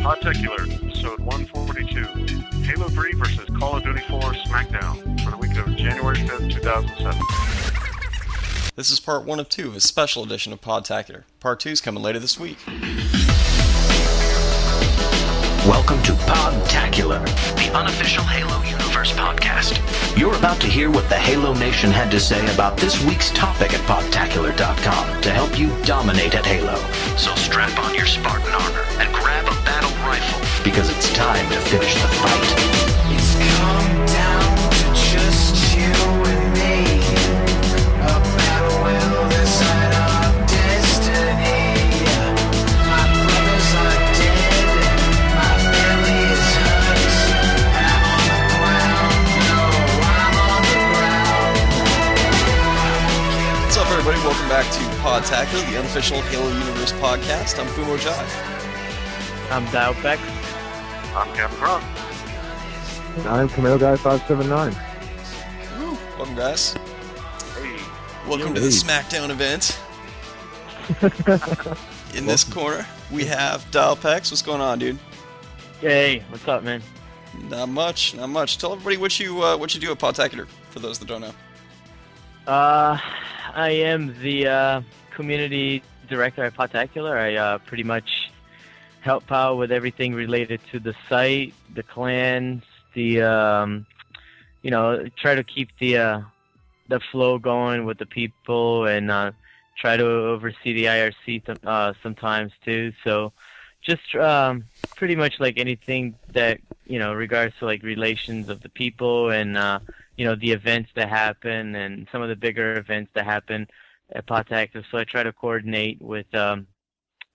Podtacular, episode 142, Halo 3 versus Call of Duty 4 Smackdown, for the week of January 5th, 2007. This is part 1 of 2 of a special edition of Podtacular. Part 2 is coming later this week. Welcome to Podtacular, the unofficial Halo Universe podcast. You're about to hear what the Halo Nation had to say about this week's topic at Podtacular.com to help you dominate at Halo. So strap on your Spartan armor and grab a battle rifle, because it's time to finish the fight. It's come down to just you and me. A battle will decide our destiny. My brothers are dead, my family is hurt. I'm on the ground, no, I'm on the ground. What's up, everybody? Welcome back to Podtacular, the unofficial Halo Universe podcast. I'm Jive. I'm Dialpex. I'm CapnKrunk. I'm Camaro Guy 579. Woo. Welcome, guys. Hey. Welcome to the Smackdown event. In this corner, we have Dialpex. What's going on, dude? Hey, what's up, man? Not much. Tell everybody what you do at Podtacular, for those that don't know. I am the community director at Podtacular. I pretty much help out with everything related to the site, the clans, the try to keep the flow going with the people, and try to oversee the IRC sometimes too. So just pretty much like anything that regards to like relations of the people and the events that happen and some of the bigger events that happen at Podtacular. So I try to coordinate with the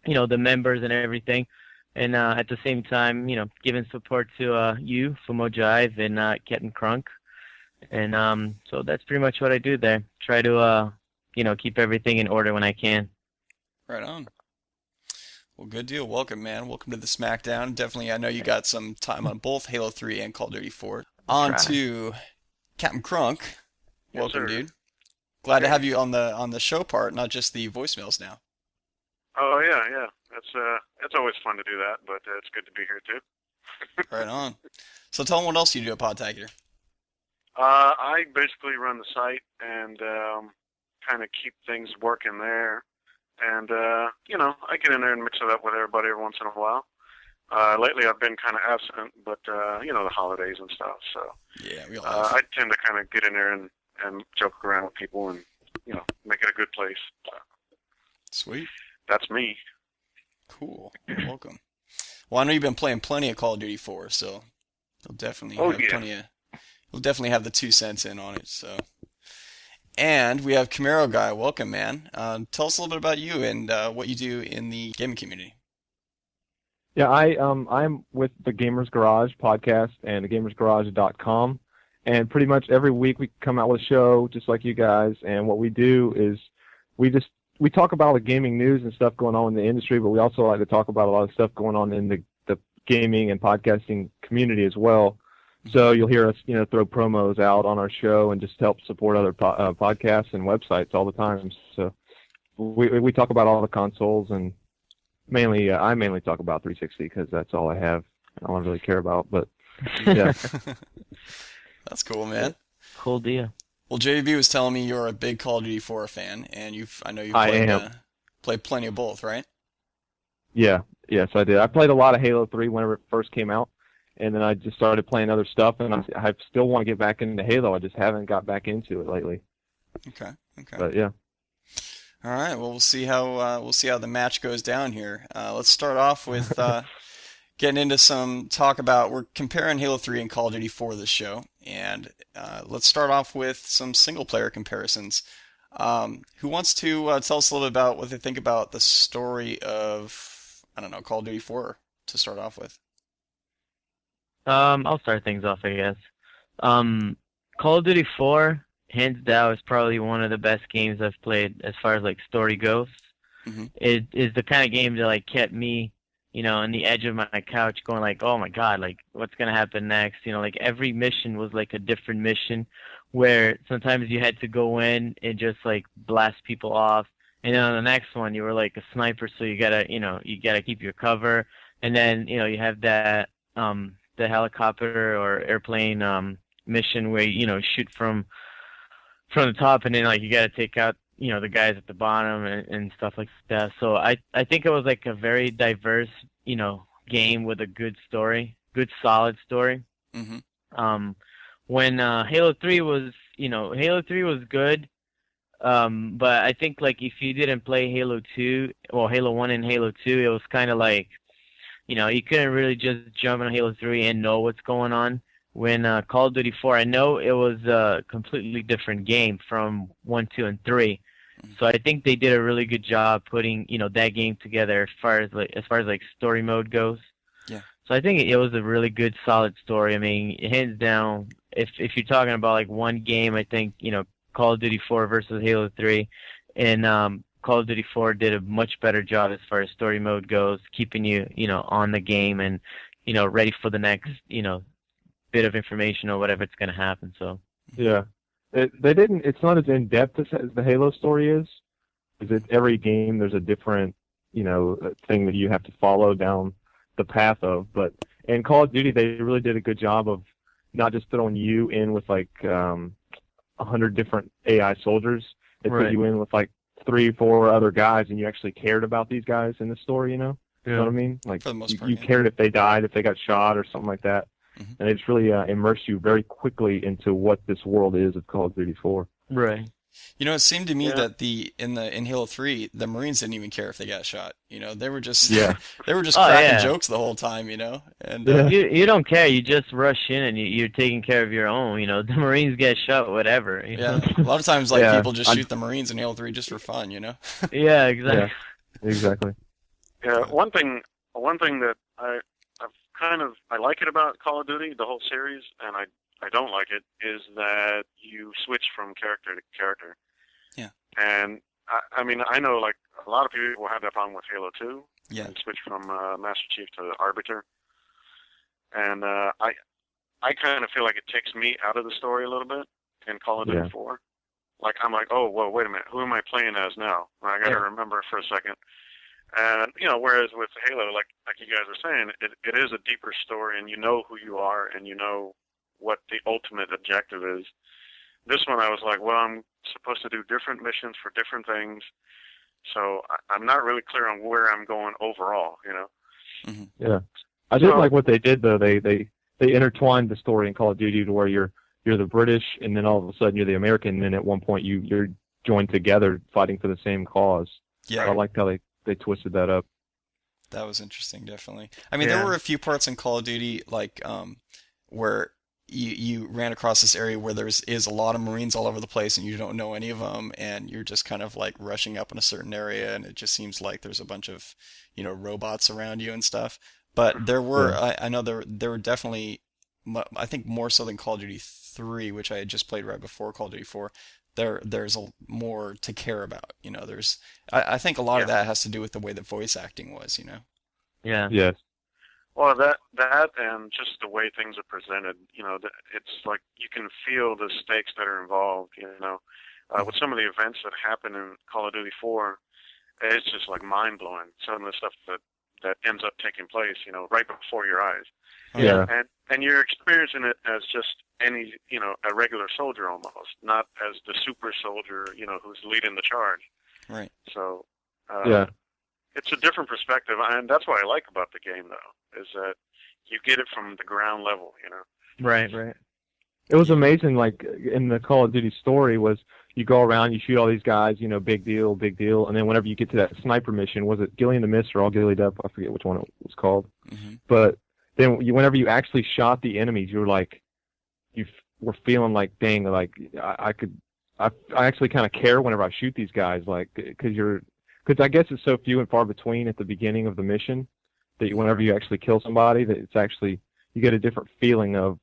members and everything. And at the same time, giving support to you, jive, and CapnKrunk. And so that's pretty much what I do there. Try to, keep everything in order when I can. Right on. Well, good deal. Welcome, man. Welcome to the Smackdown. Definitely, I know you got some time on both Halo 3 and Call of Duty 4. On to CapnKrunk. Welcome, sir. dude. Glad to have you on the show part, not just the voicemails now. Oh, yeah. It's always fun to do that, but it's good to be here, too. Right on. So tell them what else you do at Podtacular. I basically run the site and kind of keep things working there. And, I get in there and mix it up with everybody every once in a while. Lately I've been kind of absent, but, the holidays and stuff. So Yeah, we all have. I tend to kind of get in there and joke around with people and, make it a good place. Sweet. That's me. Cool. You're welcome. Well, I know you've been playing plenty of Call of Duty 4, so you'll definitely you'll definitely have the 2 cents in on it. So, and we have Camaro Guy. Welcome, man. Tell us a little bit about you and what you do in the gaming community. Yeah, I'm with the Gamers Garage podcast and thegamersgarage.com, and pretty much every week we come out with a show just like you guys. And what we do is we talk about the gaming news and stuff going on in the industry, but we also like to talk about a lot of stuff going on in the gaming and podcasting community as well. So you'll hear us, throw promos out on our show and just help support other podcasts and websites all the time. So we talk about all the consoles, and I mainly talk about 360 because that's all I have. I don't really care about, but yeah. That's cool, man. Cool deal. Well, JB was telling me you're a big Call of Duty 4 fan, and I know you've played plenty of both, right? Yeah, yes, I did. I played a lot of Halo 3 whenever it first came out, and then I just started playing other stuff, and I still want to get back into Halo. I just haven't got back into it lately. Okay. But yeah. All right. Well, we'll see how the match goes down here. Let's start off with getting into some talk about. We're comparing Halo 3 and Call of Duty 4 this show, and let's start off with some single-player comparisons. Who wants to tell us a little bit about what they think about the story of, Call of Duty 4 to start off with? I'll start things off, I guess. Call of Duty 4, hands down, is probably one of the best games I've played as far as like story goes. Mm-hmm. It is the kind of game that like kept me on the edge of my couch going like, oh my God, like what's going to happen next? Like every mission was like a different mission where sometimes you had to go in and just like blast people off. And then on the next one, you were like a sniper, so you gotta keep your cover. and then you have that the helicopter or airplane mission where shoot from the top, and then like you got to take out the guys at the bottom and stuff like that. So I think it was like a very diverse game with a good story, good solid story. Mm-hmm. When Halo 3 was Halo 3 was good, but I think like if you didn't play Halo 2, well, Halo 1 and Halo 2, it was kind of like you couldn't really just jump on Halo 3 and know what's going on. When Call of Duty 4, I know it was a completely different game from 1, 2, and 3. So I think they did a really good job putting that game together as far as like story mode goes. Yeah. So I think it was a really good, solid story. I mean, hands down, if you're talking about like one game, I think Call of Duty 4 versus Halo 3, and Call of Duty 4 did a much better job as far as story mode goes, keeping you on the game and ready for the next bit of information or whatever it's going to happen. So yeah, it's not as in depth as the Halo story is. Because every game there's a different thing that you have to follow down the path of. But in Call of Duty, they really did a good job of not just throwing you in with like 100 different AI soldiers. They put you in with like 3 or 4 other guys, and you actually cared about these guys in the story. You know what I mean? Like For the most part, you cared if they died, if they got shot, or something like that. Mm-hmm. And it's really immersed you very quickly into what this world is of Call of Duty 4. right. It seemed to me that in Halo 3, the Marines didn't even care if they got shot. They were just they were just cracking jokes the whole time. And you don't care. You just rush in and you're taking care of your own. The Marines get shot, whatever. Yeah, a lot of times people just shoot the Marines in Halo 3 just for fun. Yeah, exactly. Yeah, exactly. Yeah, one thing that I like it about Call of Duty, the whole series, and I don't like it, is that you switch from character to character. Yeah. And I mean, I know like a lot of people have that problem with Halo 2. Yeah. And switch from Master Chief to Arbiter. And I kind of feel like it takes me out of the story a little bit in Call of Duty 4. Like I'm like, oh, well, wait a minute, who am I playing as now? I got to remember for a second. And whereas with Halo, like you guys are saying, it is a deeper story, and you know who you are, and you know what the ultimate objective is. This one, I was like, well, I'm supposed to do different missions for different things, so I'm not really clear on where I'm going overall. Mm-hmm. Yeah, I did like what they did though. They intertwined the story in Call of Duty to where you're the British, and then all of a sudden you're the American, and then at one point you're joined together fighting for the same cause. Yeah, I liked how they twisted that up. That was interesting, definitely. I mean, there were a few parts in Call of Duty, like where you ran across this area where is a lot of Marines all over the place, and you don't know any of them, and you're just kind of like rushing up in a certain area, and it just seems like there's a bunch of robots around you and stuff. But there were, I know there were definitely, I think more so than Call of Duty 3, which I had just played right before Call of Duty 4. There's more to care about. I think a lot of that has to do with the way the voice acting was. Yeah. Yes. Well, that and just the way things are presented, it's like you can feel the stakes that are involved, with some of the events that happen in Call of Duty 4, it's just like mind-blowing, some of the stuff that ends up taking place, right before your eyes. Yeah. And you're experiencing it as just any, a regular soldier almost, not as the super soldier, who's leading the charge. Right. So, it's a different perspective, and that's what I like about the game, though, is that you get it from the ground level, Right. It was amazing, like, in the Call of Duty story was you go around, you shoot all these guys, big deal, and then whenever you get to that sniper mission, was it Gilly in the Mist or All Gillied Up? I forget which one it was called. Mm-hmm. But then whenever you actually shot the enemies, you were like, you were feeling like, dang, like, I actually kind of care whenever I shoot these guys, like, because I guess it's so few and far between at the beginning of the mission that whenever you actually kill somebody, that it's actually, you get a different feeling of,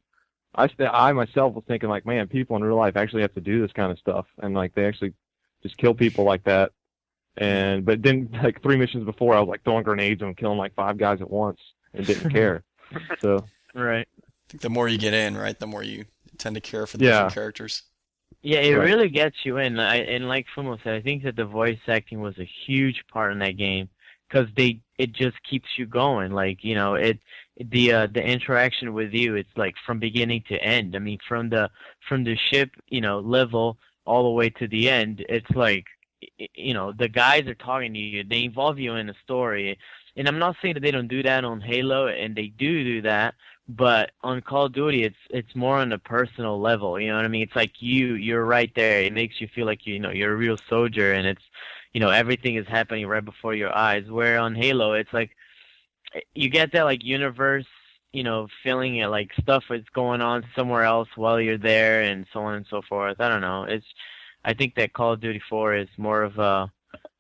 I myself was thinking like, man, people in real life actually have to do this kind of stuff, and like they actually just kill people like that. But then like 3 missions before, I was like throwing grenades and killing like 5 guys at once and didn't care. So right. I think the more you get in, right, the more you tend to care for the different characters. Yeah, it really gets you in. And like Fumo said, I think that the voice acting was a huge part in that game because it just keeps you going. Like, you know, the interaction with you, it's like from beginning to end. I mean, from the ship, you know, level all the way to the end, it's like, you know, the guys are talking to you. They involve you in a story. And I'm not saying that they don't do that on Halo, and they do that, but on Call of Duty, it's more on a personal level. You know what I mean? It's like you're right there. It makes you feel like, you know, you're a real soldier, and it's, you know, everything is happening right before your eyes. Where on Halo, it's like you get that like universe, you know, feeling it, like stuff is going on somewhere else while you're there, and so on and so forth. I don't know. I think that Call of Duty 4 is more of a,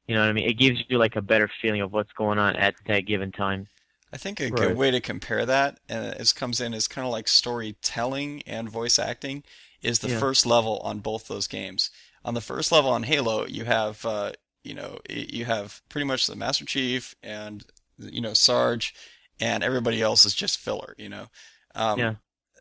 you know what I mean? It gives you like a better feeling of what's going on at that given time. I think a good way to compare that, and it comes in as kind of like storytelling and voice acting, is the first level on both those games. On the first level on Halo, you have, you know, you have pretty much the Master Chief and, you know, Sarge, and everybody else is just filler, you know.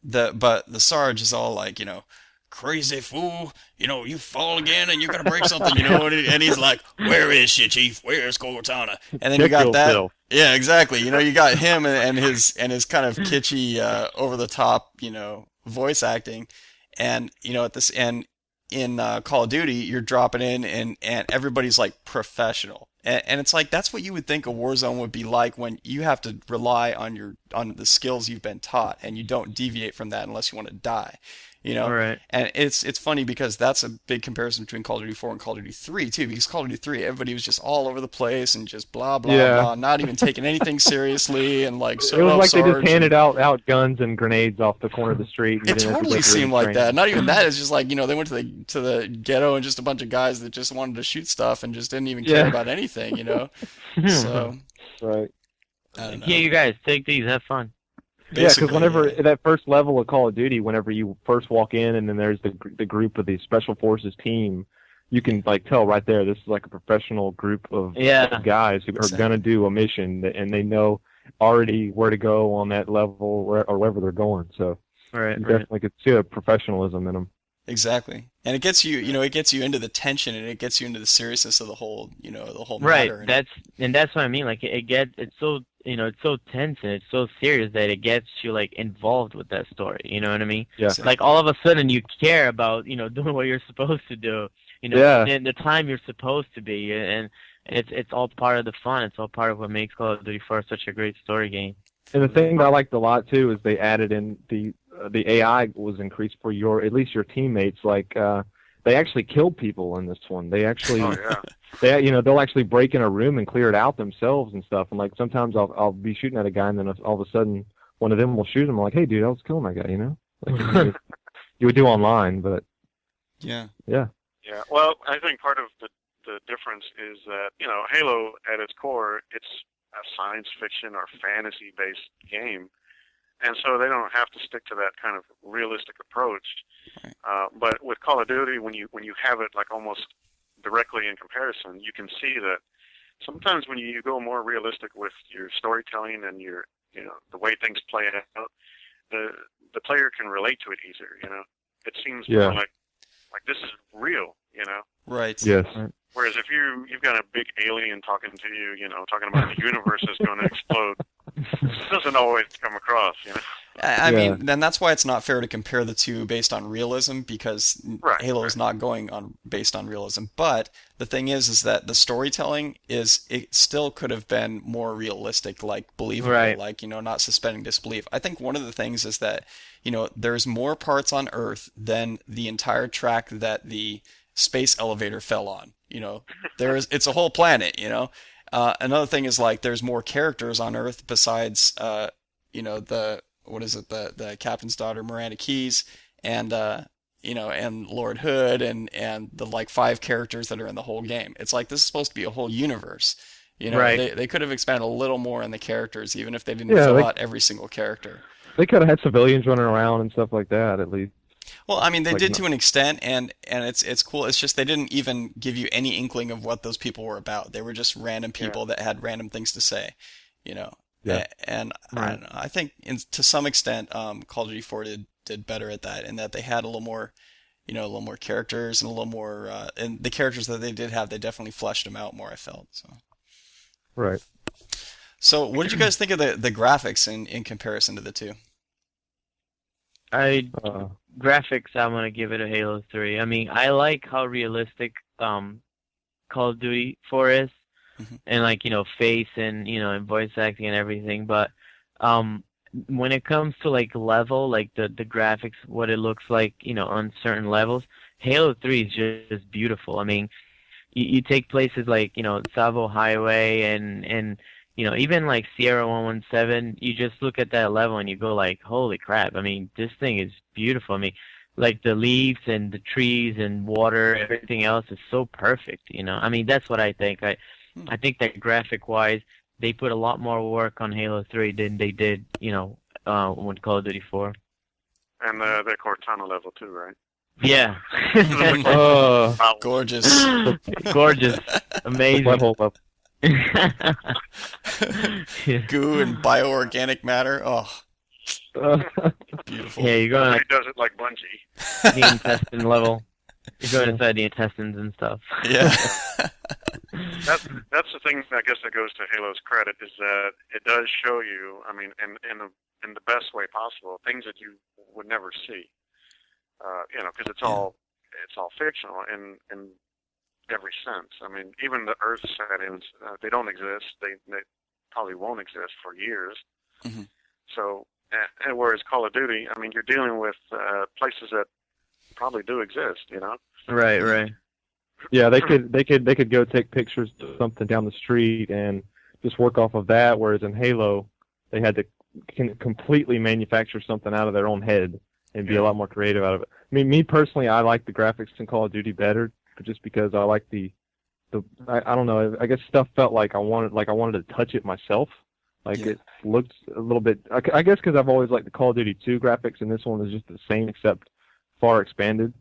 But the Sarge is all like, you know, crazy fool, you know, you fall again and you're gonna break something, you know, and he's like, where is she, Chief? Where's Cortana? And then you got that. Phil. Yeah, exactly. You know, you got him and his kind of kitschy, over the top, you know, voice acting, and you know, at this and in Call of Duty, you're dropping in and everybody's like professional. And it's like, that's what you would think a war zone would be like, when you have to rely on the skills you've been taught, and you don't deviate from that unless you want to die. You know, right. And it's funny because that's a big comparison between Call of Duty 4 and Call of Duty 3 too. Because Call of Duty 3, everybody was just all over the place and just blah blah blah, not even taking anything seriously, and like so. It was like they just handed out guns and grenades off the corner of the street. It totally seemed like that. Not even that. It's just like, you know, they went to the ghetto and just a bunch of guys that just wanted to shoot stuff and just didn't even care about anything. You know, so right. I don't know. Yeah, you guys take these, have fun. Yeah, because whenever that first level of Call of Duty, whenever you first walk in, and then there's the group of the Special Forces team, you can like tell right there, this is like a professional group of guys who are gonna do a mission, and they know already where to go on that level or wherever they're going. So you definitely could see a professionalism in them. Exactly, and it gets you, you know, it gets you into the tension, and it gets you into the seriousness of the whole, you know, the whole matter. Right. That's what I mean. Like it's so, you know, it's so tense and it's so serious that it gets you like involved with that story. You know what I mean? Yeah. Like all of a sudden you care about, you know, doing what you're supposed to do. You know, in the time you're supposed to be, and it's all part of the fun. It's all part of what makes Call of Duty 4 such a great story game. And the thing that I liked a lot too is they added in the AI was increased for at least your teammates. Like they actually killed people in this one. They actually, you know, they'll actually break in a room and clear it out themselves and stuff. And like sometimes I'll be shooting at a guy, and then all of a sudden one of them will shoot him. I'm like, hey dude, I was killing that guy. You know, like you would do online, but yeah. Well, I think part of the difference is that, you know, Halo at its core, it's a science fiction or fantasy based game, and so they don't have to stick to that kind of realistic approach. Right. But with Call of Duty, when you have it like almost directly in comparison, you can see that sometimes when you go more realistic with your storytelling and your, you know, the way things play out, the player can relate to it easier. You know, it seems more like this is real. You know. Right. Yes. Whereas if you've got a big alien talking to you, you know, talking about the universe is going to explode, it doesn't always come across, you know. I mean, then that's why it's not fair to compare the two based on realism, because Halo is not going on based on realism. But the thing is that the storytelling it still could have been more realistic, like believable, like, you know, not suspending disbelief. I think one of the things is that, you know, there's more parts on Earth than the entire track that the space elevator fell on. You know, it's a whole planet, you know. Another thing is, like, there's more characters on Earth besides, you know, the captain's daughter, Miranda Keyes, and, you know, and Lord Hood, and the, like, 5 characters that are in the whole game. It's like, this is supposed to be a whole universe. You know, they could have expanded a little more on the characters, even if they didn't fill out every single character. They could have had civilians running around and stuff like that, at least. Well, I mean, they did to an extent, and it's cool. It's just they didn't even give you any inkling of what those people were about. They were just random people that had random things to say, you know. Yeah. And I don't know. I think to some extent, Call of Duty 4 did better at that, in that they had a little more, you know, a little more characters and a little more, and the characters that they did have, they definitely fleshed them out more, I felt. So. Right. So, what did you guys think of the graphics in comparison to the two? Graphics, I'm gonna give it a Halo 3. I mean, I like how realistic Call of Duty 4 is, and like face and and voice acting and everything. But when it comes to like level, like the graphics, what it looks like, on certain levels, Halo 3 is just beautiful. I mean, you take places like Savo Highway and even like Sierra 117. You just look at that level and you go like, holy crap! I mean, this thing is beautiful. I mean, like the leaves and the trees and water, everything else is so perfect. I mean, that's what I think. I think that graphic-wise, they put a lot more work on Halo 3 than they did, with Call of Duty 4. And the Cortana level too, right? Yeah. Oh, Gorgeous. Gorgeous. Amazing. butthole level. Yeah. Goo and bioorganic matter. Oh, beautiful. Yeah, you're going He like does it like Bungie. the intestine level. You're going inside the intestines and stuff. Yeah. That's the thing, I guess, that goes to Halo's credit, is that it does show you, I mean, in the best way possible, things that you would never see. Because it's all fictional in every sense. I mean, even the Earth settings, they don't exist. They probably won't exist for years. Mm-hmm. So, and whereas Call of Duty, I mean, you're dealing with places that probably do exist. Right. Yeah, they could go take pictures of something down the street and just work off of that. Whereas in Halo, they had to completely manufacture something out of their own head and be a lot more creative out of it. I mean, me personally, I like the graphics in Call of Duty better, just because I like I don't know. I guess stuff felt like I wanted to touch it myself. Like it looked a little bit. I guess because I've always liked the Call of Duty 2 graphics, and this one is just the same except far expanded.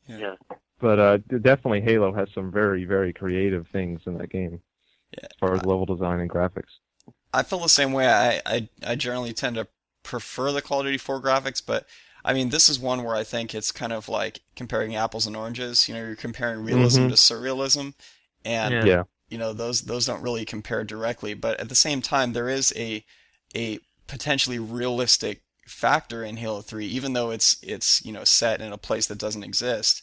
Yeah. But definitely Halo has some very, very creative things in that game, as far as level design and graphics. I feel the same way. I generally tend to prefer the Call of Duty 4 graphics, but I mean, this is one where I think it's kind of like comparing apples and oranges. You're comparing realism to surrealism, and those don't really compare directly. But at the same time, there is a potentially realistic factor in Halo 3, even though it's set in a place that doesn't exist,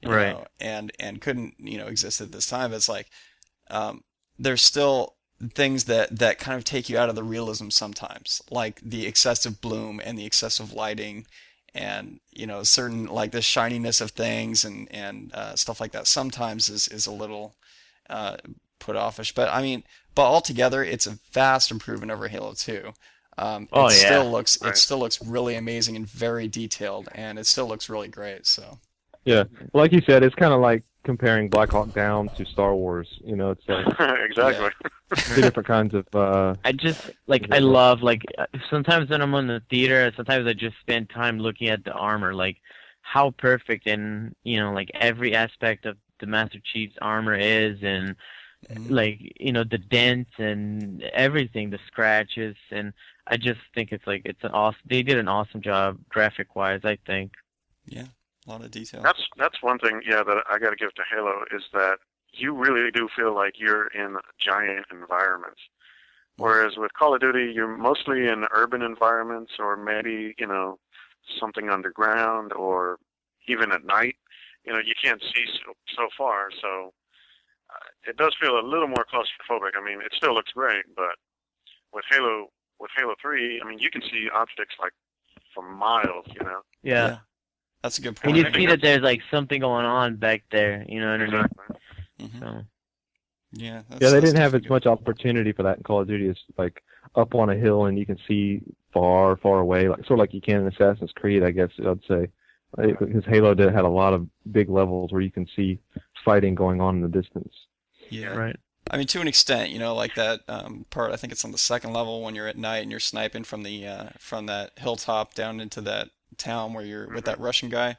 right? And couldn't exist at this time. It's like there's still things that kind of take you out of the realism sometimes, like the excessive bloom and the excessive lighting. And certain like the shininess of things and stuff like that sometimes is a little put offish. But I mean, altogether, it's a vast improvement over Halo 2. It still looks really amazing and very detailed, and it still looks really great. So yeah, like you said, it's kind of like comparing Black Hawk Down to Star Wars. It's like exactly. two different kinds of. I just I love sometimes when I'm in the theater, sometimes I just spend time looking at the armor, like how perfect and like every aspect of the Master Chief's armor is, and the dents and everything, the scratches, and I just think it's an awesome. They did an awesome job graphic wise, I think. Yeah. A lot of detail. That's one thing, that I got to give to Halo, is that you really do feel like you're in giant environments. Whereas with Call of Duty, you're mostly in urban environments, or maybe something underground, or even at night. You can't see so far, so it does feel a little more claustrophobic. I mean, it still looks great, but with Halo 3, I mean, you can see objects like for miles. Yeah. That's a good point. And you see that there's something going on back there, underneath. Mm-hmm. So. Yeah. They didn't have as much opportunity for that in Call of Duty. It's like up on a hill and you can see far, far away, sort of like you can in Assassin's Creed, I guess I'd say. Because Halo had a lot of big levels where you can see fighting going on in the distance. Yeah. Right. I mean, to an extent, like that part. I think it's on the second level when you're at night and you're sniping from that hilltop down into that town where you're with that Russian guy.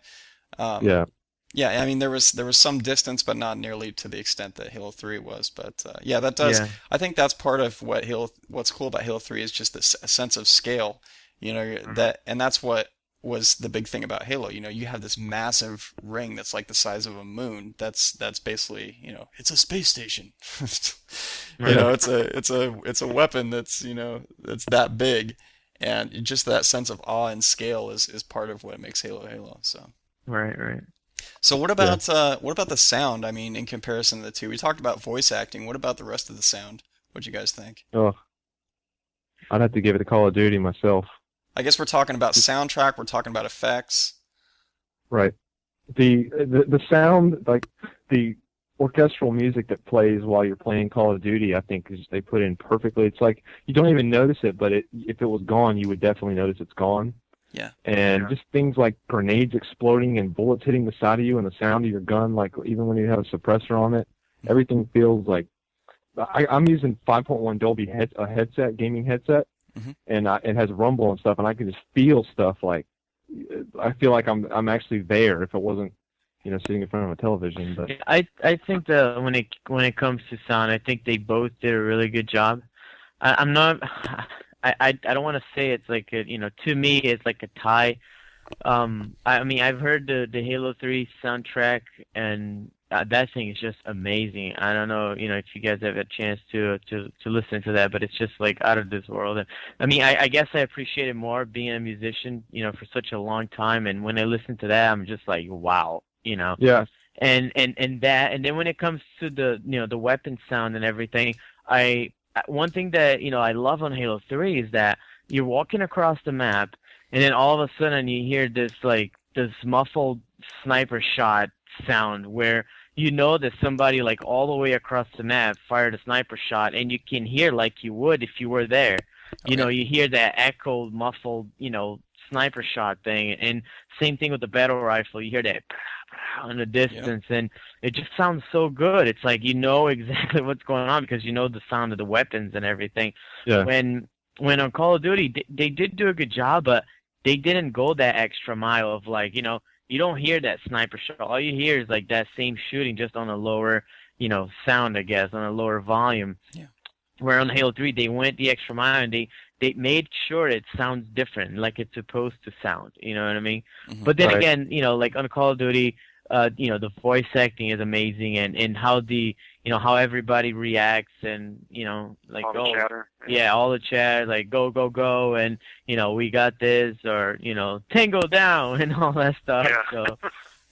Yeah, I mean, there was some distance, but not nearly to the extent that Halo 3 was. But that does. Yeah. I think that's part of what's cool about Halo 3 is just this sense of scale. That, and that's what was the big thing about Halo. You know, you have this massive ring that's like the size of a moon. That's basically, you know, it's a space station. You know, it's a weapon that's, you know, that's that big, and just that sense of awe and scale is part of what makes Halo Halo. So. Right. So what about the sound? I mean, in comparison to the two, we talked about voice acting. What about the rest of the sound? What'd you guys think? Oh, I'd have to give it to Call of Duty myself. I guess we're talking about soundtrack. We're talking about effects. Right. The sound, like the orchestral music that plays while you're playing Call of Duty, I think they put in perfectly. It's like you don't even notice it, but if it was gone, you would definitely notice it's gone. Yeah. And just things like grenades exploding and bullets hitting the side of you and the sound of your gun, like even when you have a suppressor on it, everything feels like. I'm using 5.1 Dolby headset, gaming headset, and it has rumble and stuff, and I can just feel stuff like. I feel like I'm actually there if it wasn't, you know, sitting in front of a television. But I think that when it comes to sound, I think they both did a really good job. I'm not. I don't want to say it's like a, you know, to me it's like a tie. I mean, I've heard the Halo 3 soundtrack, and that thing is just amazing. I don't know, you know, if you guys have a chance to listen to that, but it's just like out of this world. And I mean, I guess I appreciate it more being a musician, you know, for such a long time. And when I listen to that, I'm just like, wow, you know. Yeah. And then when it comes to the, you know, the weapon sound and everything, one thing that, you know, I love on Halo 3 is that you're walking across the map, and then all of a sudden you hear this muffled sniper shot sound where you know that somebody like all the way across the map fired a sniper shot, and you can hear like you would if you were there. You know, you hear that echoed, muffled, you know, sniper shot thing, and same thing with the battle rifle. You hear that in the distance, and it just sounds so good. It's like you know exactly what's going on because you know the sound of the weapons and everything. Yeah. When on Call of Duty, they did do a good job, but they didn't go that extra mile of like, you know, you don't hear that sniper shot. All you hear is like that same shooting just on a lower, you know, sound, I guess, on a lower volume. Yeah. Where on Halo 3, they went the extra mile and they made sure it sounds different, like it's supposed to sound. You know what I mean? But then again, you know, like on Call of Duty, you know, the voice acting is amazing, and how how everybody reacts, and you know, like all the chatter. all the chat, like go, and you know, we got this, or you know, Tango down, and all that stuff. Yeah. So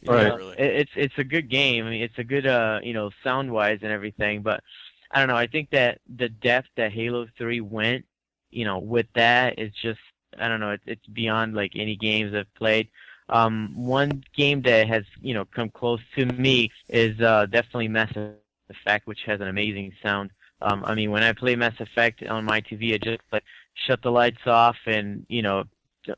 Right. really. It's a good game. I mean, it's a good you know, sound wise and everything. But I don't know. I think that the depth that Halo 3 went, you know, with that is just, I don't know. It's beyond like any games I've played. One game that has, you know, come close to me is definitely Mass Effect, which has an amazing sound. I mean, when I play Mass Effect on my TV, I just like shut the lights off and, you know,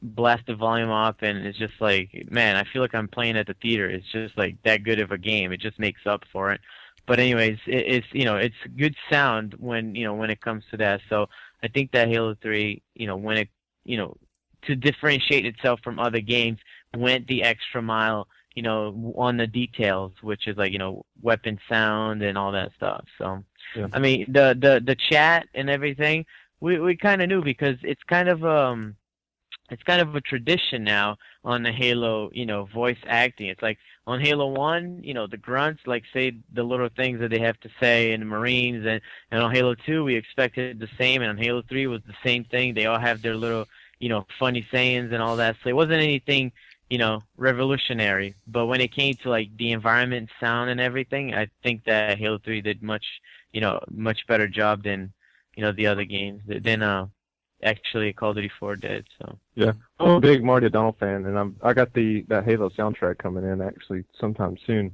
blast the volume up, and it's just like, man, I feel like I'm playing at the theater. It's just like that good of a game. It just makes up for it. But anyways, it's, you know, it's good sound when, you know, when it comes to that. So I think that Halo 3, you know, when it, you know, to differentiate itself from other games, went the extra mile, you know, on the details, which is like, you know, weapon sound and all that stuff. So, Yeah. I mean, the chat and everything, we kind of knew because it's kind of a tradition now on the Halo, you know, voice acting. It's like on Halo 1, you know, the grunts, like say the little things that they have to say in the Marines, and on Halo 2 we expected the same, and on Halo 3 was the same thing. They all have their little, you know, funny sayings and all that. So it wasn't anything, you know, revolutionary. But when it came to like the environment, sound, and everything, I think that Halo 3 did much better job than, you know, the other games. Than actually Call of Duty 4 did. So Yeah, I'm a big Marty O'Donnell fan, and I got that Halo soundtrack coming in actually sometime soon.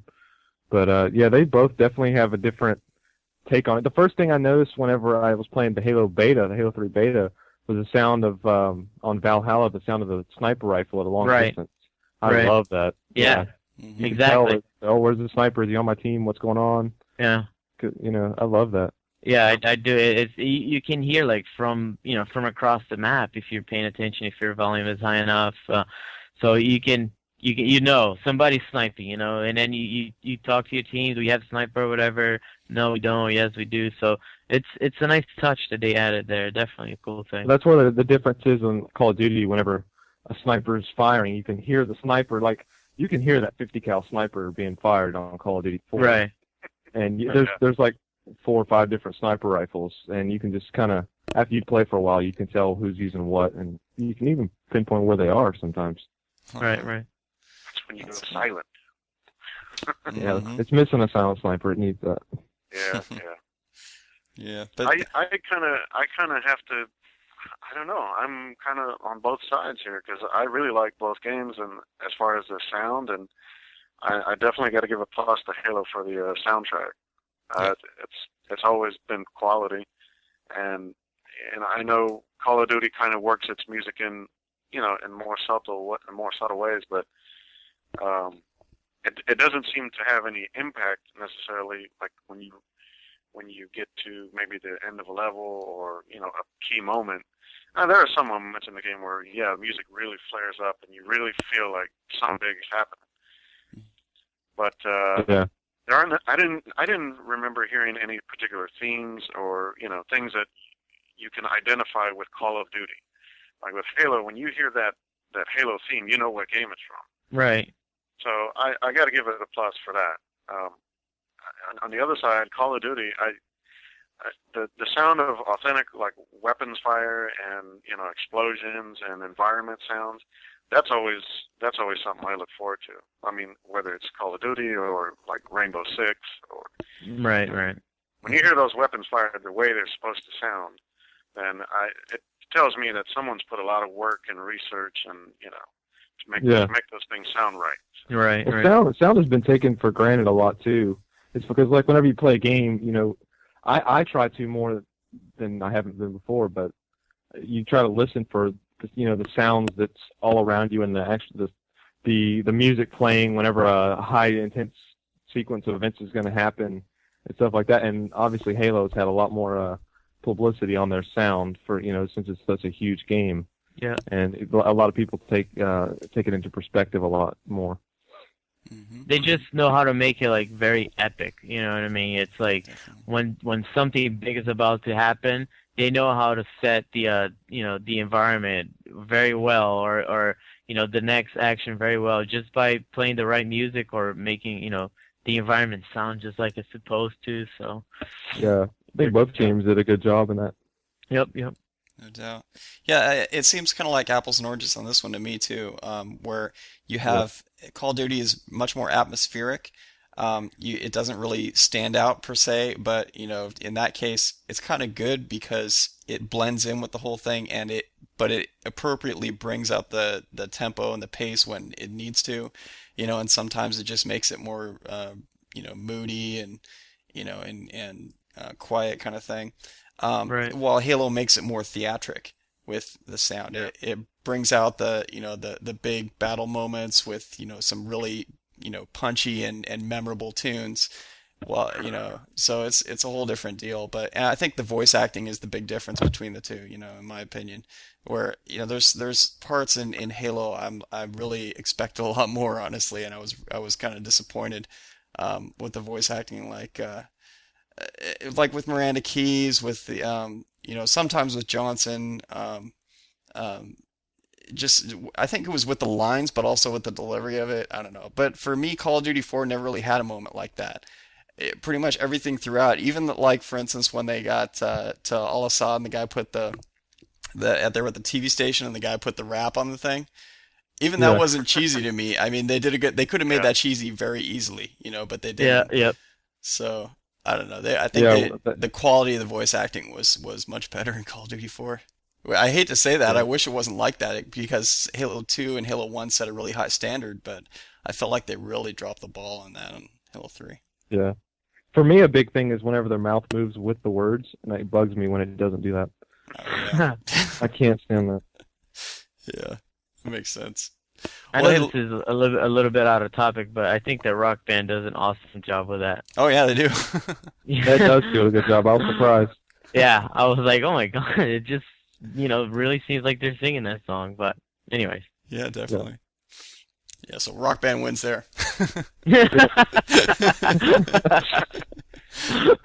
But yeah, they both definitely have a different take on it. The first thing I noticed whenever I was playing the Halo 3 beta, was the sound of on Valhalla, the sound of the sniper rifle at a long distance. I love that. Yeah. Mhm. Exactly. Oh, where's the sniper? Is he on my team? What's going on? Yeah. You know, I love that. Yeah, I do. It's you can hear like from, you know, from across the map if you're paying attention, if your volume is high enough. So you know somebody's sniping, you know, and then you talk to your teams. We have sniper or whatever. No, we don't. Yes, we do. So it's a nice touch that they added there. Definitely a cool thing. That's where the difference is in Call of Duty. Whenever a sniper is firing, you can hear the sniper, like, you can hear that 50 cal sniper being fired on Call of Duty 4. Right. And there's like 4 or 5 different sniper rifles, and you can just kind of, after you play for a while, you can tell who's using what, and you can even pinpoint where they are sometimes. Right. That's when you go silent. Yeah, it's missing a silent sniper. It needs that. Yeah. Yeah, but I kind of have to. I don't know. I'm kind of on both sides here because I really like both games, and as far as the sound, and I definitely got to give a plus to Halo for the soundtrack. It's always been quality, and I know Call of Duty kind of works its music in more subtle ways, but it doesn't seem to have any impact necessarily, like when you get to maybe the end of a level or a key moment. Now, there are some moments in the game where the music really flares up and you really feel like something big is happening. But there aren't. I didn't remember hearing any particular themes or things that you can identify with Call of Duty. Like with Halo, when you hear that Halo theme, you know what game it's from. Right. So I got to give it a plus for that. On the other side, Call of Duty, the sound of authentic like weapons fire and explosions and environment sounds, that's always something I look forward to. I mean, whether it's Call of Duty or like Rainbow Six or Right. When you hear those weapons fired the way they're supposed to sound, then it tells me that someone's put a lot of work and research and to make those things sound right. Right. Well, sound has been taken for granted a lot too. It's because like whenever you play a game, I try to more than I haven't been before, but you try to listen for the sounds that's all around you and the music playing whenever a high intense sequence of events is going to happen and stuff like that. And obviously Halo's had a lot more publicity on their sound for since it's such a huge game. Yeah. And a lot of people take it into perspective a lot more. Mm-hmm. They just know how to make it like very epic. You know what I mean? It's like when something big is about to happen, they know how to set the the environment very well, or the next action very well, just by playing the right music or making the environment sound just like it's supposed to. So yeah, I think both teams did a good job in that. Yep. No doubt. Yeah, it seems kind of like apples and oranges on this one to me too, where you have Call of Duty is much more atmospheric. It doesn't really stand out per se, but in that case, it's kind of good because it blends in with the whole thing, but it appropriately brings out the tempo and the pace when it needs to, and sometimes it just makes it more moody and quiet kind of thing. Right. While Halo makes it more theatric with the sound, it brings out the big battle moments with some really punchy and memorable tunes. Well, so it's a whole different deal. And I think the voice acting is the big difference between the two. In my opinion, where there's parts in Halo I really expected a lot more, honestly, and I was kind of disappointed with the voice acting, like with Miranda Keyes, with the sometimes with Johnson, just I think it was with the lines, but also with the delivery of it. I don't know, but for me, Call of Duty 4 never really had a moment like that. Pretty much everything throughout, even like for instance when they got to Al Assad and the guy put they were at the TV station and the guy put the rap on the thing. Even that wasn't cheesy to me. I mean, they could have made that cheesy very easily, but they didn't. Yeah. Yep. So I don't know. I think the quality of the voice acting was much better in Call of Duty 4. I hate to say that. I wish it wasn't like that because Halo 2 and Halo 1 set a really high standard, but I felt like they really dropped the ball on that on Halo 3. Yeah. For me, a big thing is whenever their mouth moves with the words, and it bugs me when it doesn't do that. Oh, yeah. I can't stand that. Yeah, that makes sense. I know this is a little bit out of topic, but I think that Rock Band does an awesome job with that. Oh yeah, they do. That does do a good job. I was surprised. Yeah, I was like, oh my god, it just really seems like they're singing that song. But anyways. Yeah, definitely. Yeah, so Rock Band wins there. All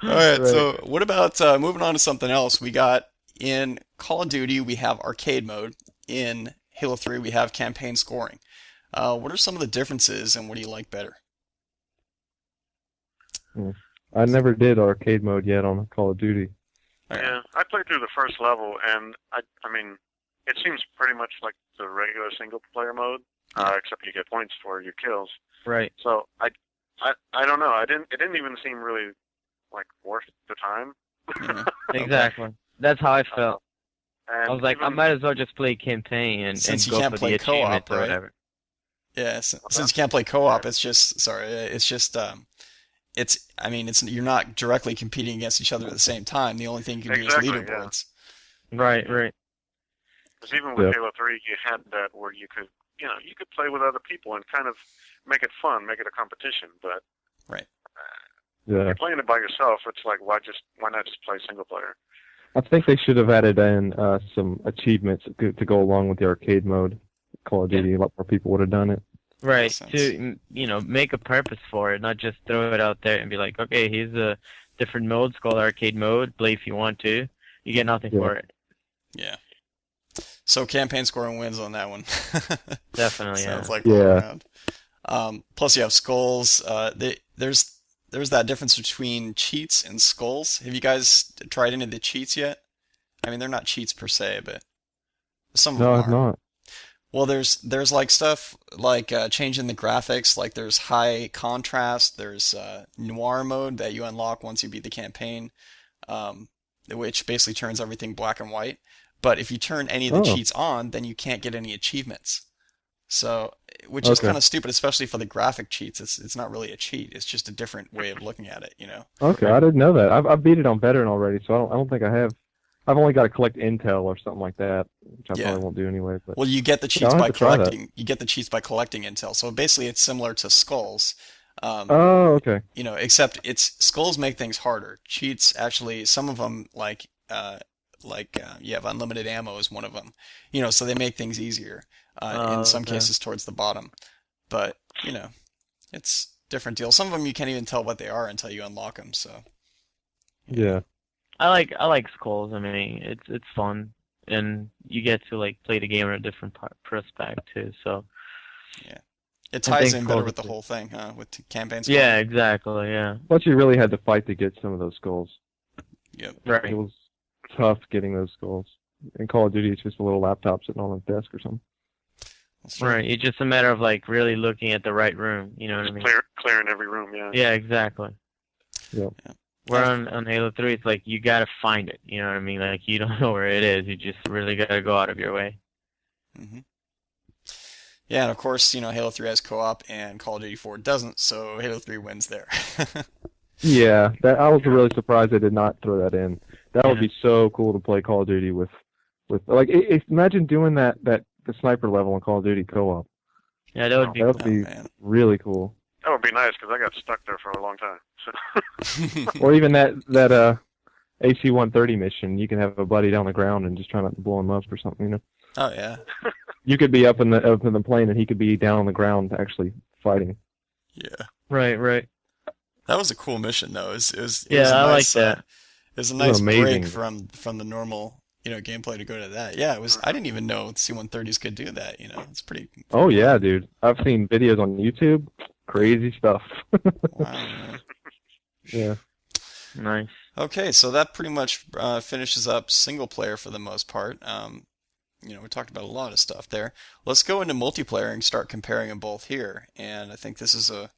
right, so what about moving on to something else? We got in Call of Duty, we have arcade mode. In Halo 3, we have campaign scoring. What are some of the differences, and what do you like better? I never did arcade mode yet on Call of Duty. Yeah, I played through the first level, and I mean, it seems pretty much like the regular single-player mode, except you get points for your kills. Right. So I don't know. It didn't even seem really like worth the time. Exactly. That's how I felt. And I was like, I might as well just play campaign and Since you go can't for play the achievement co-op, or right? whatever. Yeah, since you can't play co-op, it's just you're not directly competing against each other at the same time. The only thing you can do is leaderboards. Yeah. Right. Because even with Halo 3, you had that where you could play with other people and kind of make it fun, make it a competition. But if you're playing it by yourself, it's like why not just play single player? I think they should have added in some achievements to go along with the arcade mode. Call of Duty, a lot more people would have done it. Right, to make a purpose for it, not just throw it out there and be like, okay, here's a different mode, it's called arcade mode, play if you want to. You get nothing for it. Yeah. So campaign scoring wins on that one. Definitely, Sounds like all around. Plus you have skulls. There's that difference between cheats and skulls. Have you guys tried any of the cheats yet? I mean, they're not cheats per se, but some of them are. No, I've not. Well, there's like stuff like changing the graphics. Like there's high contrast. There's noir mode that you unlock once you beat the campaign, which basically turns everything black and white. But if you turn any of the cheats on, then you can't get any achievements. So, which is kind of stupid, especially for the graphic cheats. It's not really a cheat. It's just a different way of looking at it, Okay, I didn't know that. I've beat it on veteran already, so I don't think I have. I've only got to collect intel or something like that, which I probably won't do anyway. But well, you get the cheats by collecting. You get the cheats by collecting intel. So basically, it's similar to skulls. Okay. Except skulls make things harder. Cheats actually, some of them like you have unlimited ammo is one of them. So they make things easier. In some cases towards the bottom, but it's different deal. Some of them you can't even tell what they are until you unlock them. So yeah. I like skulls. I mean, it's fun, and you get to like play the game in a different perspective too. So yeah, it ties in better with the whole thing, with the campaign skulls. Yeah, exactly. Yeah. Plus, you really had to fight to get some of those skulls. Yep. Right. It was tough getting those skulls. In Call of Duty, it's just a little laptop sitting on a desk or something. Right. It's just a matter of like really looking at the right room. You know what I mean? Clearing every room. Yeah. Yeah. Exactly. Yep. Yeah. Where on Halo 3, it's like you gotta find it. You know what I mean? Like you don't know where it is. You just really gotta go out of your way. Mm-hmm. Yeah, and of course, Halo 3 has co-op, and Call of Duty 4 doesn't. So Halo 3 wins there. Yeah, I was really surprised they did not throw that in. That would be so cool to play Call of Duty with like imagine doing the sniper level in Call of Duty co-op. Yeah, that would be. That would be really cool. That would be nice because I got stuck there for a long time. Or even that AC-130 mission, you can have a buddy down the ground and just try not to blow him up or something. Oh yeah. You could be up in the plane and he could be down on the ground actually fighting. Yeah. Right. That was a cool mission though. It was I like that. It was a nice break from the normal gameplay to go to that. Yeah, it was. I didn't even know C-130s could do that. It's pretty. Oh yeah, dude! I've seen videos on YouTube. Crazy stuff. Wow. Yeah. Nice. Okay, so that pretty much finishes up single player for the most part. We talked about a lot of stuff there. Let's go into multiplayer and start comparing them both here. And I think this is a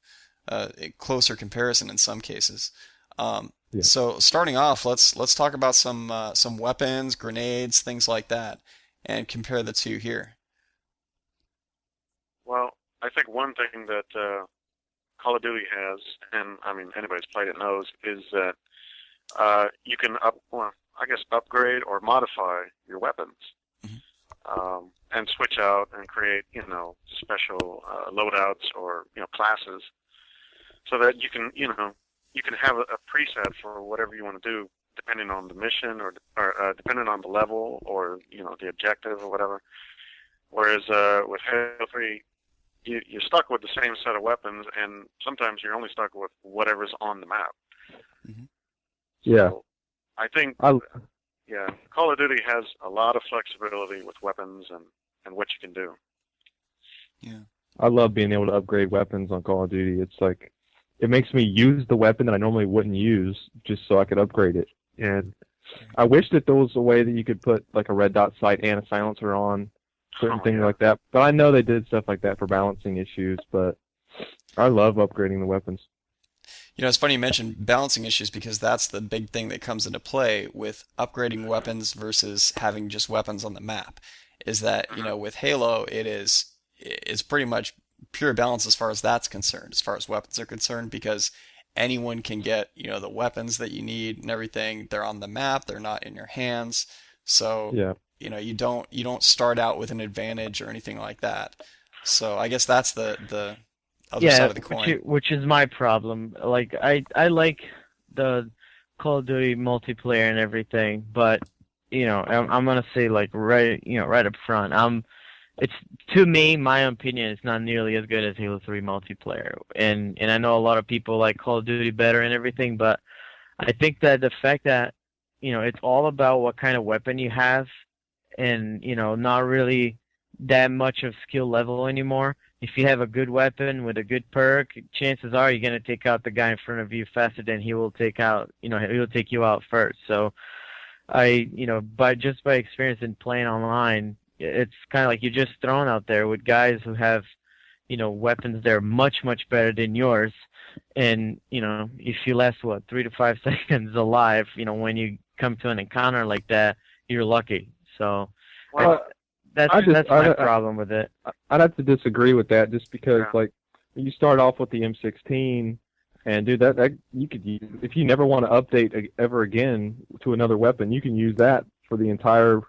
closer comparison in some cases. Yeah. So starting off, let's talk about some weapons, grenades, things like that, and compare the two here. Well, I think one thing that Call of Duty has, and I mean anybody's played it knows, is that you can upgrade or modify your weapons, and switch out and create special loadouts or classes, so that you can have a preset for whatever you want to do, depending on the mission or depending on the level or the objective or whatever. Whereas with Halo 3, you're stuck with the same set of weapons, and sometimes you're only stuck with whatever's on the map. Mm-hmm. Yeah. So I think Call of Duty has a lot of flexibility with weapons and what you can do. Yeah. I love being able to upgrade weapons on Call of Duty. It's like, it makes me use the weapon that I normally wouldn't use just so I could upgrade it. And I wish that there was a way that you could put like a red dot sight and a silencer on certain things like that. But I know they did stuff like that for balancing issues, but I love upgrading the weapons. You know, it's funny you mentioned balancing issues because that's the big thing that comes into play with upgrading weapons versus having just weapons on the map. Is that, you know, with Halo, it's pretty much pure balance as far as that's concerned, as far as weapons are concerned, because anyone can get, you know, the weapons that you need and everything. They're on the map, they're not in your hands. So, Yeah. you know, you don't start out with an advantage or anything like that. So I guess that's the other side of the coin. Which is my problem. Like I like the Call of Duty multiplayer and everything, but you know, I'm gonna say like right up front, it's, to me, my opinion, it's not nearly as good as Halo 3 multiplayer. And I know a lot of people like Call of Duty better and everything, but I think that the fact that, you know, it's all about what kind of weapon you have and, you know, not really that much of skill level anymore. If you have a good weapon with a good perk, chances are you're going to take out the guy in front of you faster than he will take you out first. So by experience in playing online, it's kind of like you're just thrown out there with guys who have, you know, weapons that are much, much better than yours. And, you know, if you last, 3 to 5 seconds alive, you know, when you come to an encounter like that, you're lucky. So that's my problem with it. I'd have to disagree with that just because, like, you start off with the M16, and, dude, that you could use, if you never want to update ever again to another weapon, you can use that for the entire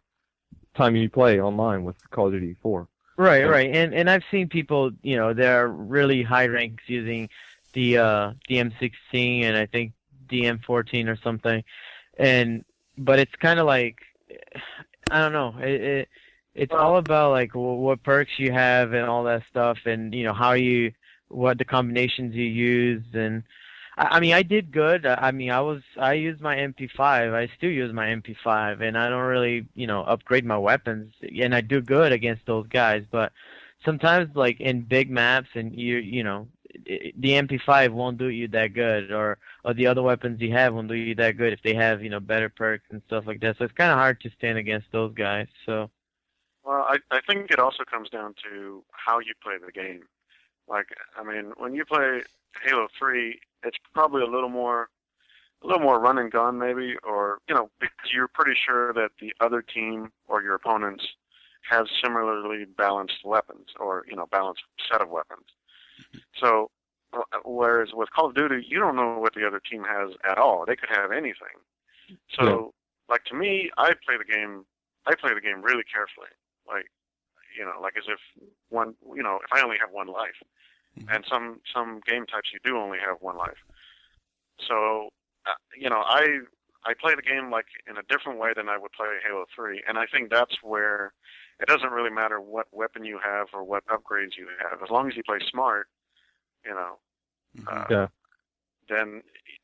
time you play online with Call of Duty 4. Right. And I've seen people, you know, they're really high ranks using the M16 and I think the M14 or something. But it's kind of like, I don't know, it's all about like what perks you have and all that stuff, and you know what the combinations you use. And I mean, I did good. I used my MP5. I still use my MP5, and I don't really, you know, upgrade my weapons. And I do good against those guys. But sometimes, like in big maps, and you know, the MP5 won't do you that good, or the other weapons you have won't do you that good if they have, you know, better perks and stuff like that. So it's kind of hard to stand against those guys. So. Well, I think it also comes down to how you play the game. Like, I mean, when you play Halo 3, it's probably a little more run and gun maybe, or, you know, because you're pretty sure that the other team or your opponents have similarly balanced weapons or, you know, balanced set of weapons. So, whereas with Call of Duty, you don't know what the other team has at all. They could have anything. So, like, to me, I play the game really carefully. Like, you know, like as if if I only have one life. And some game types you do only have one life. So, you know, I play the game like in a different way than I would play Halo 3, and I think that's where it doesn't really matter what weapon you have or what upgrades you have, as long as you play smart, you know. Then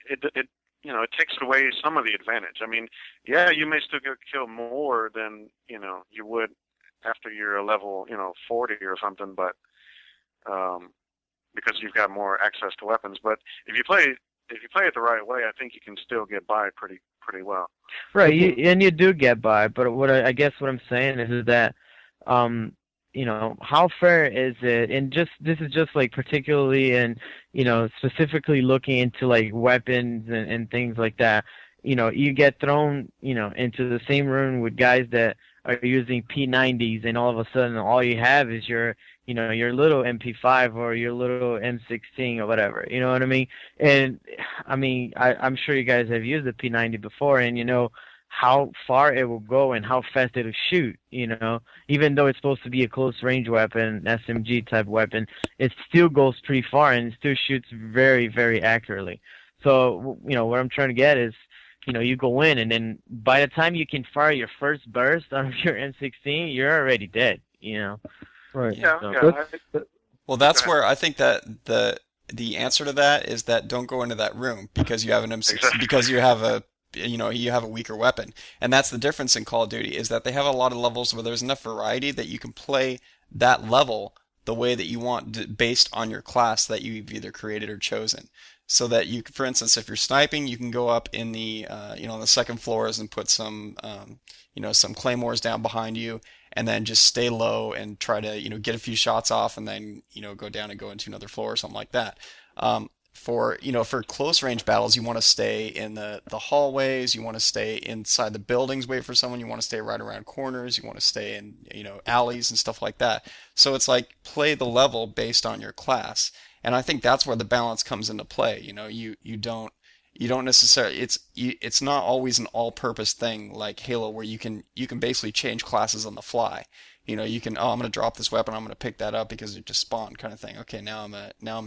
it you know, it takes away some of the advantage. I mean, yeah, you may still get killed more than, you know, you would after you're a level, you know, 40 or something, but because you've got more access to weapons. But if you play it the right way, I think you can still get by pretty well. Right, you do get by. But I guess what I'm saying is that, you know, how fair is it? And this is just like particularly in, you know, specifically looking into like weapons and things like that. You know, you get thrown, you know, into the same room with guys that are using P90s, and all of a sudden all you have is your little MP5 or your little M16 or whatever. You know what I mean? And I mean, I'm sure you guys have used the P90 before, and you know how far it will go and how fast it'll shoot. You know, even though it's supposed to be a close range weapon, SMG type weapon, it still goes pretty far and it still shoots very, very accurately. So, you know, what I'm trying to get is, you know, you go in, and then by the time you can fire your first burst out of your M16, you're already dead, you know? Right. Yeah, So, Well, that's where I think that the answer to that is that don't go into that room because you have an M16, because you have a you have a weaker weapon. And that's the difference in Call of Duty, is that they have a lot of levels where there's enough variety that you can play that level the way that you want based on your class that you've either created or chosen. So that you, for instance, if you're sniping, you can go up in the on the second floors and put some some claymores down behind you, and then just stay low and try to get a few shots off, and then go down and go into another floor or something like that. For close range battles, you want to stay in the hallways, you want to stay inside the buildings, wait for someone, you want to stay right around corners, you want to stay in alleys and stuff like that. So it's like play the level based on your class. And I think that's where the balance comes into play. You don't necessarily, it's not always an all-purpose thing like Halo, where you can basically change classes on the fly. You can, I'm going to drop this weapon, I'm going to pick that up because it just spawned, kind of thing. Okay, now I'm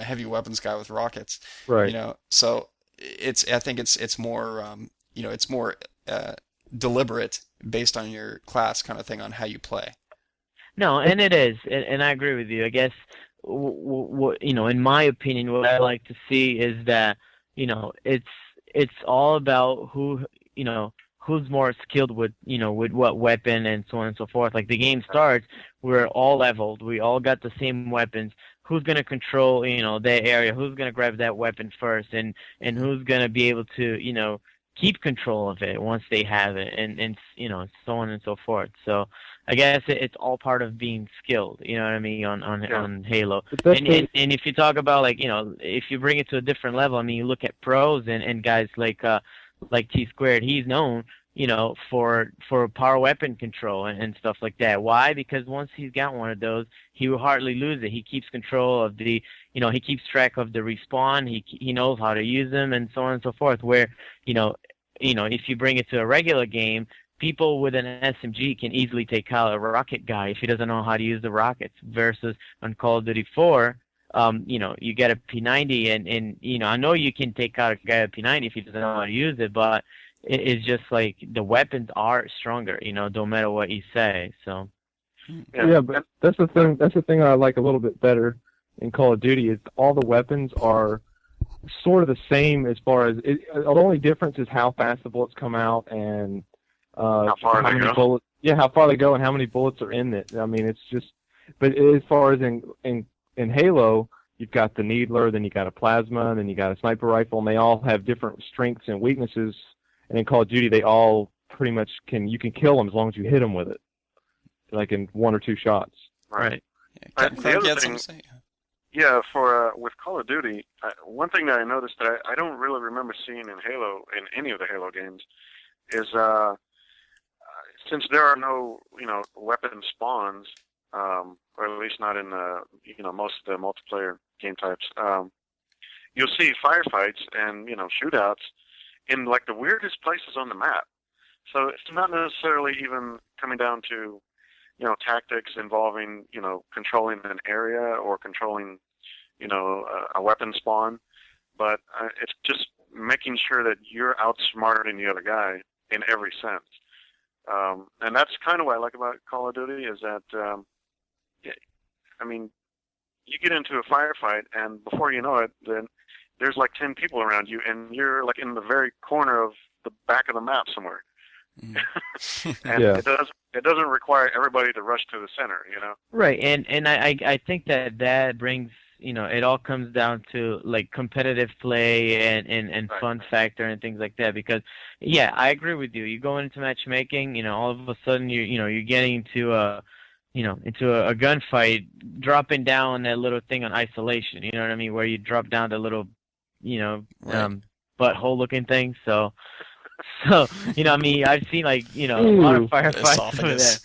a heavy weapons guy with rockets. Right. So I think it's more it's more deliberate based on your class, kind of thing, on how you play. No, and it is, and I agree with you. I guess in my opinion, what I like to see is that it's all about who's more skilled with with what weapon and so on and so forth. Like the game starts, we're all leveled, we all got the same weapons. Who's gonna control that area? Who's gonna grab that weapon first, and who's gonna be able to keep control of it once they have it, and so on and so forth. So I guess it's all part of being skilled, you know what I mean, on Halo. And if you talk about if you bring it to a different level, I mean, you look at pros and guys like T Squared, he's known for power weapon control and stuff like that. Why? Because once he's got one of those, he will hardly lose it. He keeps control of the he keeps track of the respawn. He knows how to use them, and so on and so forth. Where if you bring it to a regular game, people with an SMG can easily take out a rocket guy if he doesn't know how to use the rockets. Versus on Call of Duty 4, you get a P90, and I know you can take out a guy with a P90 if he doesn't know how to use it, but it's just like the weapons are stronger, no matter what you say. So yeah, but that's the thing. That's the thing I like a little bit better in Call of Duty, is all the weapons are sort of the same as far as the only difference is how fast the bullets come out and how far they go. Bullets, how far they go and how many bullets are in it. I mean, it's just. But as far as in Halo, you've got the Needler, then you got a plasma, then you got a sniper rifle, and they all have different strengths and weaknesses. And in Call of Duty, they all pretty much you can kill them as long as you hit them with it, like in one or two shots. Right. Yeah, the other thing, with Call of Duty, one thing that I noticed that I don't really remember seeing in Halo, in any of the Halo games, is since there are no weapon spawns, or at least not in most of the multiplayer game types, you'll see firefights and shootouts in like the weirdest places on the map. So it's not necessarily even coming down to tactics involving controlling an area or controlling a weapon spawn, but it's just making sure that you're outsmarting the other guy in every sense. And that's kind of what I like about Call of Duty, is that you get into a firefight, and before you know it, then there's like 10 people around you, and you're like in the very corner of the back of the map somewhere. And it doesn't require everybody to rush to the center, Right, and I think that brings it all comes down to like competitive play and right. fun factor and things like that. Because I agree with you. You go into matchmaking, all of a sudden you're getting into a gunfight, dropping down that little thing on isolation. You know what I mean? Where you drop down the little butthole looking thing. So I've seen like a lot of firefights over there.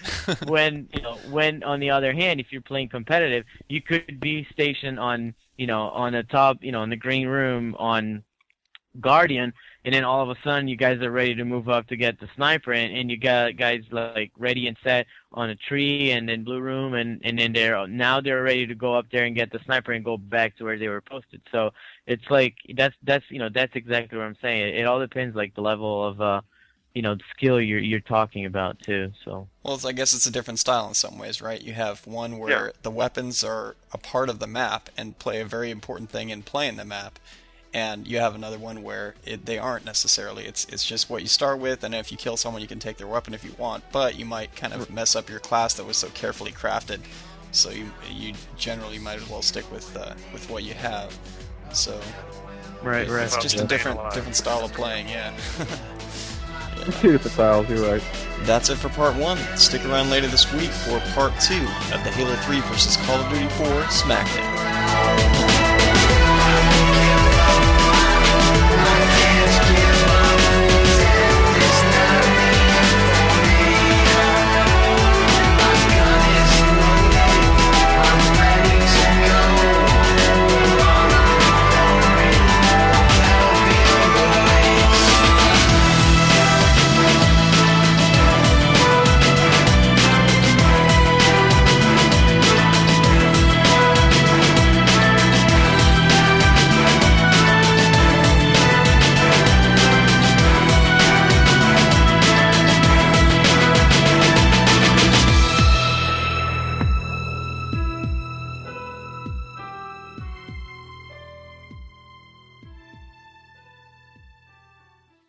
When on the other hand, if you're playing competitive, you could be stationed on the top, in the green room on Guardian, and then all of a sudden you guys are ready to move up to get the sniper, and you got guys like ready and set on a tree and then blue room, and then they're ready to go up there and get the sniper and go back to where they were posted. So it's like that's exactly what I'm saying. It all depends like the level of the skill you're talking about too. So I guess it's a different style in some ways, right? You have one where the weapons are a part of the map and play a very important thing in playing the map. and you have another one where they aren't necessarily. It's just what you start with, and if you kill someone, you can take their weapon if you want, but you might kind of mess up your class that was so carefully crafted. So you generally might as well stick with what you have. So Right. it's just a different style of playing. Yeah. Two different styles, you're right. That's it for part 1. Stick around later this week for part 2 of the Halo 3 versus Call of Duty 4 Smackdown.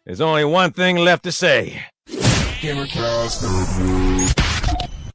There's only one thing left to say. CapnKrunk.